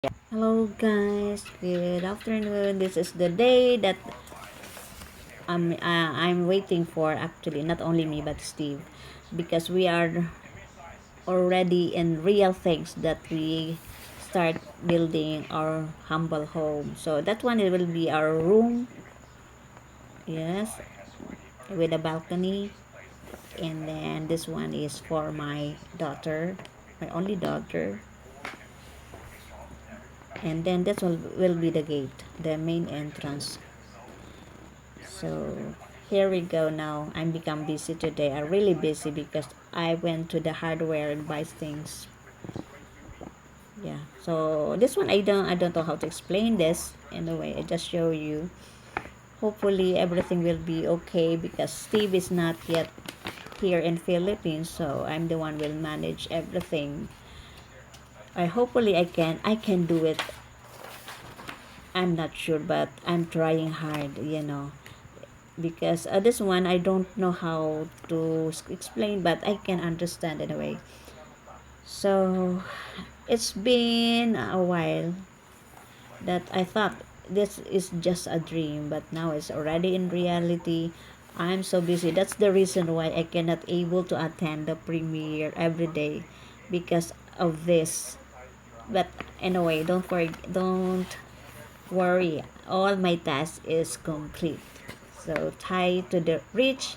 Hello guys, good afternoon. This is the day that I'm waiting for, actually not only me but Steve, because we are already in real things that we start building our humble home. So that one, it will be our room, yes, with a balcony, and then this one is for my daughter, my only daughter, and then that will be the gate, the main entrance. So here we go. Now I'm become busy today. I'm really busy because I went to the hardware and buy things. Yeah, so this one, I don't know how to explain this. Anyway, I just show you. Hopefully everything will be okay because Steve is not yet here in Philippines, so I'm the one will manage everything. I hopefully I can do it. I'm not sure, but I'm trying hard, because this one I don't know how to explain, but I can understand anyway. So it's been a while that I thought this is just a dream, but now it's already in reality. I'm so busy. That's the reason why I cannot able to attend the premiere every day because of this. But anyway, don't worry, all my task is complete. So tie to the rich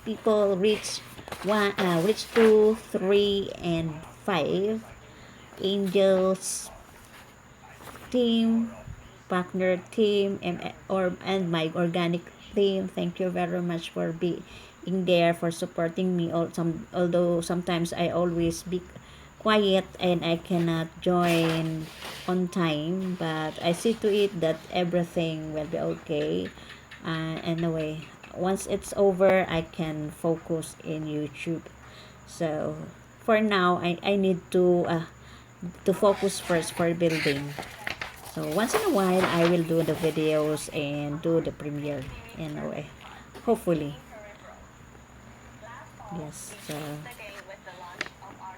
people, rich 2, 3, and 5, angels team, partner team, and my organic team. Thank you very much for being there, for supporting me. Although sometimes I always be quiet and I cannot join on time, but I see to it that everything will be okay. Anyway, once it's over, I can focus in YouTube. So for now, I need to focus first for building. So once in a while, I will do the videos and do the premiere in a way. Hopefully, yes. So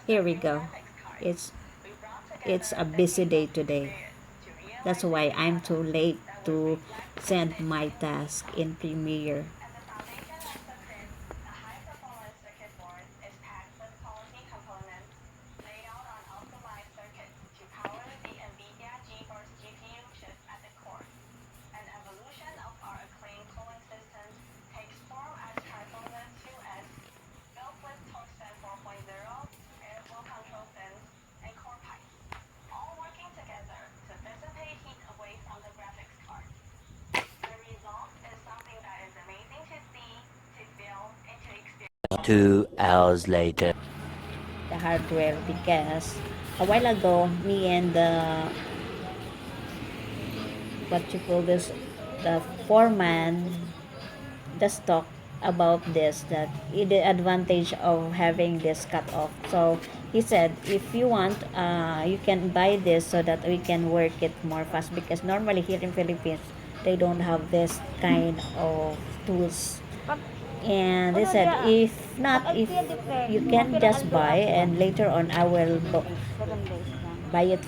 here we go. It's it's a busy day today. That's why I'm too late to send my task in Premiere. Two hours later. The hardware, because a while ago, me and the what you call this, the foreman just talk about this, that the advantage of having this cut off. So he said if you want, you can buy this so that we can work it more fast, because normally here in Philippines they don't have this kind of tools. And they said if not, if you can just buy and later on I will buy it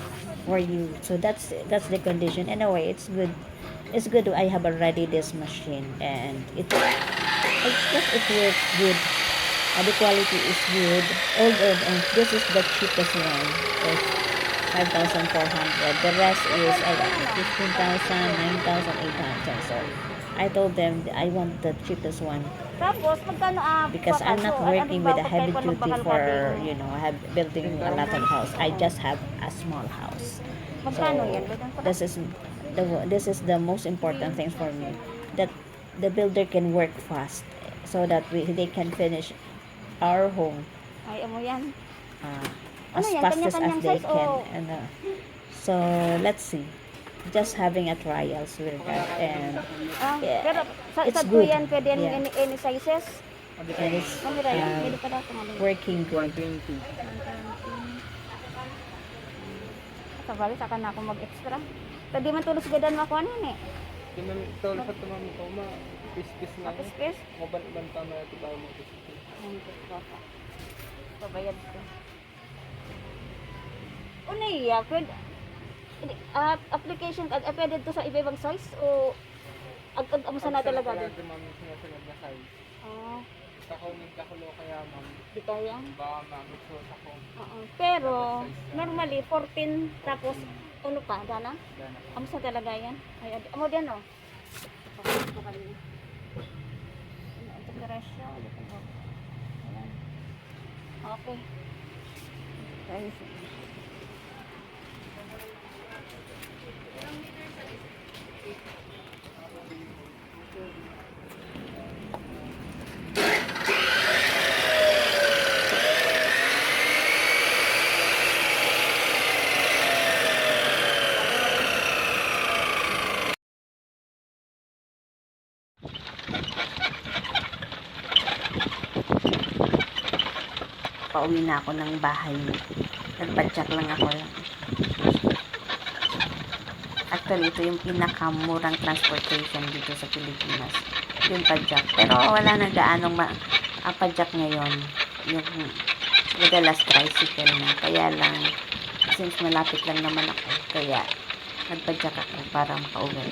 for you. So that's the condition. Anyway, it's good I have already this machine, and I guess it works good. The quality is good. Although this is the cheapest one. It's 5,400. The rest is 15,000, 9,800. So I told them I want the cheapest one Tapos, magkano because I'm not working with a heavy duty for have building a lot of house. I just have a small house. Magkano So yan? Ganun pala? this is the most important thing for me, that the builder can work fast so that they can finish our home Ay, amo yan. uh, Ano as yan? fast as Kanya-kanyang they size can. o... And so let's see, just having a trials with that, and yeah, pero it's sa good. tuyan, pwede yan Yeah, any sizes? and it's Ano rin? Pwede pa daw kung ano. working good. Kabali, saka na ako mag-extra. Tadi man tulos gadan mo ako ano eh. Di man tol sa tumami ko ma pis-pis na eh. Kapis-pis. Maban-ban pa na ito tayo mo pis-pis. Pabayad ko. Una iya, pwede... application card, pwede to sa iba-ibang size o amo na talaga din? Pag ma'am yung sinasunod na size. Ah, Sa comment kakulo kaya ma'am, di kaya. baka mag-suot ako. Oo. Pero normally 14 tapos ano pa, dana? Dana. Amo sa talaga yan. Ay, amo din no. Pakita ko kanina. Ano ito presyo? Ayan. Okay. Guys. Pauwi na ako ng bahay. Nagpa-check lang ako. Actually, ito yung pinakamurang transportation dito sa Pilipinas. Yung padjak. Pero wala na gaanong padjak ngayon. Yung madalas tricycle na. Kaya lang, since malapit lang naman ako, kaya nagpadjak ako para makauwi.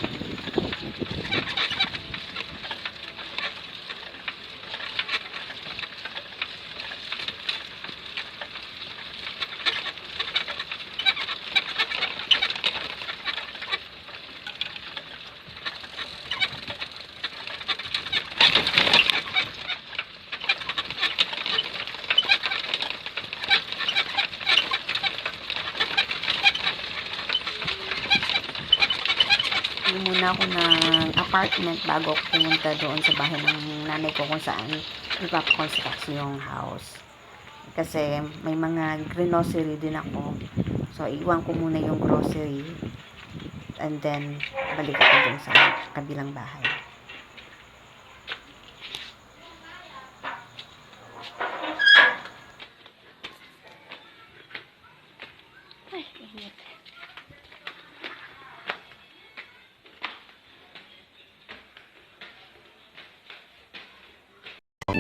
Muna ako ng apartment bago ako pumunta doon sa bahay ng nanay ko kung saan ipapakonstruct yung house. Kasi may mga grocery din ako. So, iwan ko muna yung grocery and then balik ako dun sa kabilang bahay. Ay, init.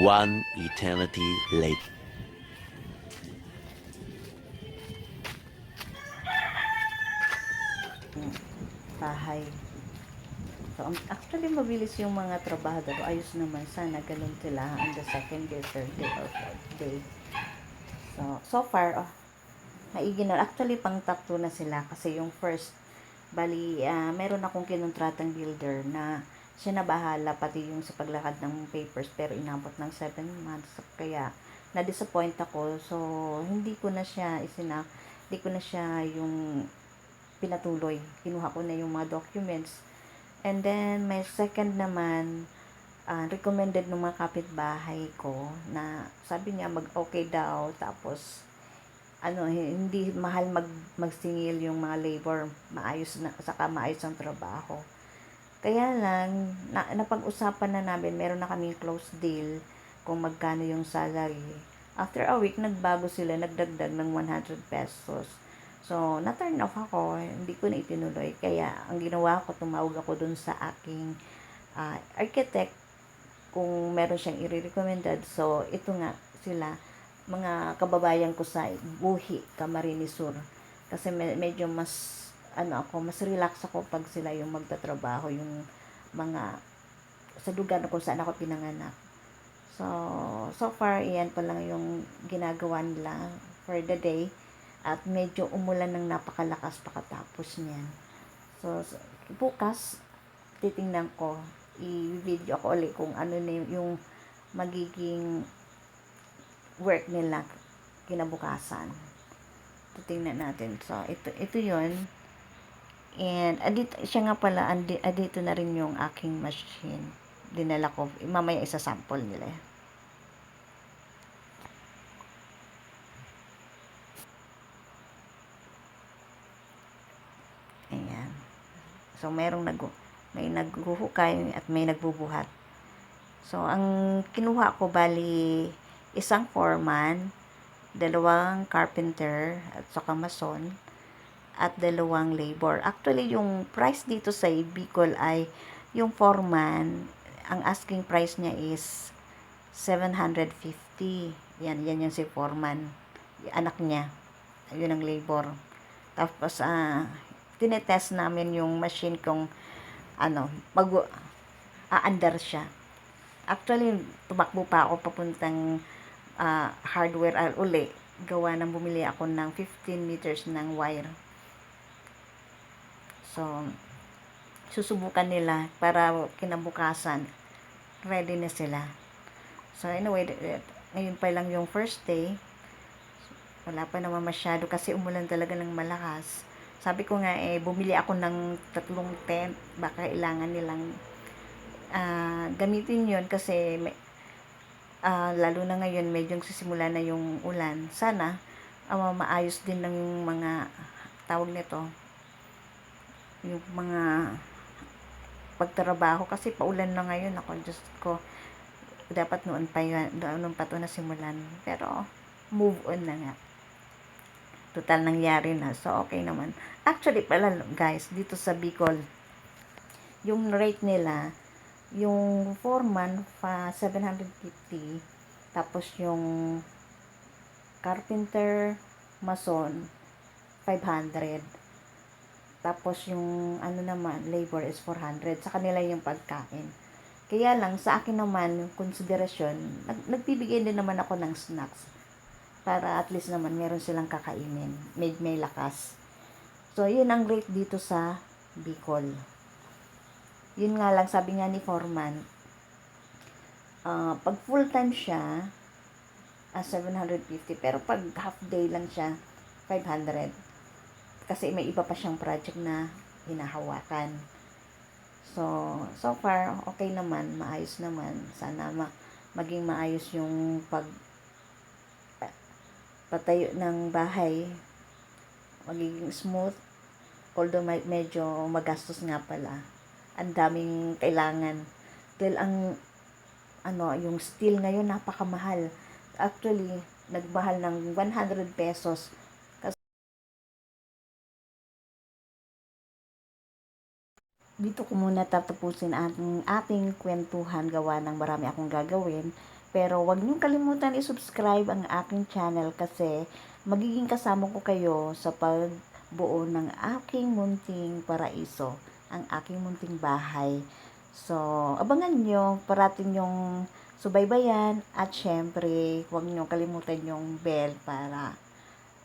One eternity later. Bahay. So, actually, mabilis yung mga trabahador. Ayos naman. Sana ganun sila on the second day, third day, or fourth day. So far, maigi na. Actually, pang top 2 na sila. Kasi yung first, bali, meron akong kinuntratang builder na siya na bahala pati yung sa paglakad ng papers. Pero inabot ng 7 months. Kaya, na-disappoint ako. So, hindi ko na siya yung pinatuloy. Kinuha ko na yung mga documents. And then, may second naman, recommended ng mga kapitbahay ko na sabi niya mag-okay daw. Tapos, hindi mahal magsingil yung mga labor. Maayos na, saka maayos ang trabaho. Kaya lang, napag-usapan na namin, meron na kaming close deal kung magkano yung salary. After a week, nagbago sila, nagdagdag ng 100 pesos. So, na-turn off ako, hindi ko na itinuloy. Kaya, ang ginawa ko, tumawag ako dun sa aking architect kung meron siyang i-recommended. So, ito nga sila, mga kababayan ko sa Buhi, Camarines Sur. Kasi medyo mas, mas relax ako pag sila yung magtatrabaho, yung mga, sa lugar na kung saan ako pinanganak. So far, iyan pa lang yung ginagawa nila for the day. At medyo umulan ng napakalakas pakatapos niyan. So, bukas, titingnan ko, i-video ko ulit kung ano na yung magiging work nila kinabukasan. Titingnan natin. So, ito yun. And, siya nga pala, dito na rin yung aking machine. Dinala ko, mamaya isa-sample nila. Ayan. So, may naghuhukay at may nagbubuhat. So, ang kinuha ko bali isang foreman, 2 carpenter at saka mason, at 2 labor. Actually, yung price dito sa Bicol ay yung foreman, ang asking price niya is 750. Yan yung si foreman. Anak niya. Yun ang labor. Tapos, tinetest namin yung machine kung aandar siya. Actually, tumakbo pa ako papuntang hardware uli. Gawa ng bumili ako ng 15 meters ng wire. So, susubukan nila para kinabukasan ready na sila. So, anyway, ngayon pa lang yung first day. Wala pa naman masyado kasi umulan talaga ng malakas. Sabi ko nga bumili ako ng 3 tent. Baka kailangan nilang gamitin yon kasi lalo na ngayon medyo sisimula na yung ulan. Sana maayos din ng yung mga tawag nito, yung mga pagtrabaho kasi paulan na ngayon. Ako, Diyos ko, dapat noon pa ito nasimulan, pero move on na nga, total nangyari na, so okay naman. Actually pala guys, dito sa Bicol yung rate nila, yung foreman 750, tapos yung carpenter, mason 500, tapos yung naman labor is 400. Sa kanila yung pagkain. Kaya lang sa akin naman konsiderasyon, nagbibigay din naman ako ng snacks para at least naman meron silang kakainin, may lakas. So yun ang rate dito sa Bicol. Yun nga lang, sabi nga ni foreman, pag full time siya 750, pero pag half day lang siya 500 kasi may iba pa siyang project na hinahawakan. So far okay naman, maayos naman. Sana maging maayos yung patayo ng bahay, magiging smooth, although medyo magastos nga pala. Ang daming kailangan dahil yung steel ngayon napakamahal. Actually nagmahal ng 100 pesos. Dito ko muna tatapusin ang ating kwentuhan, gawa ng marami akong gagawin. Pero wag niyong kalimutan i-subscribe ang aking channel kasi magiging kasama ko kayo sa pagbuo ng aking munting paraiso, ang aking munting bahay. So, abangan nyo, parating yung subaybayan, at syempre, huwag nyo kalimutan yung bell para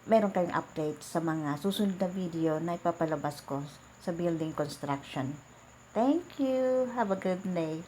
meron kayong update sa mga susunod na video na ipapalabas ko sa building construction. Thank you. Have a good day.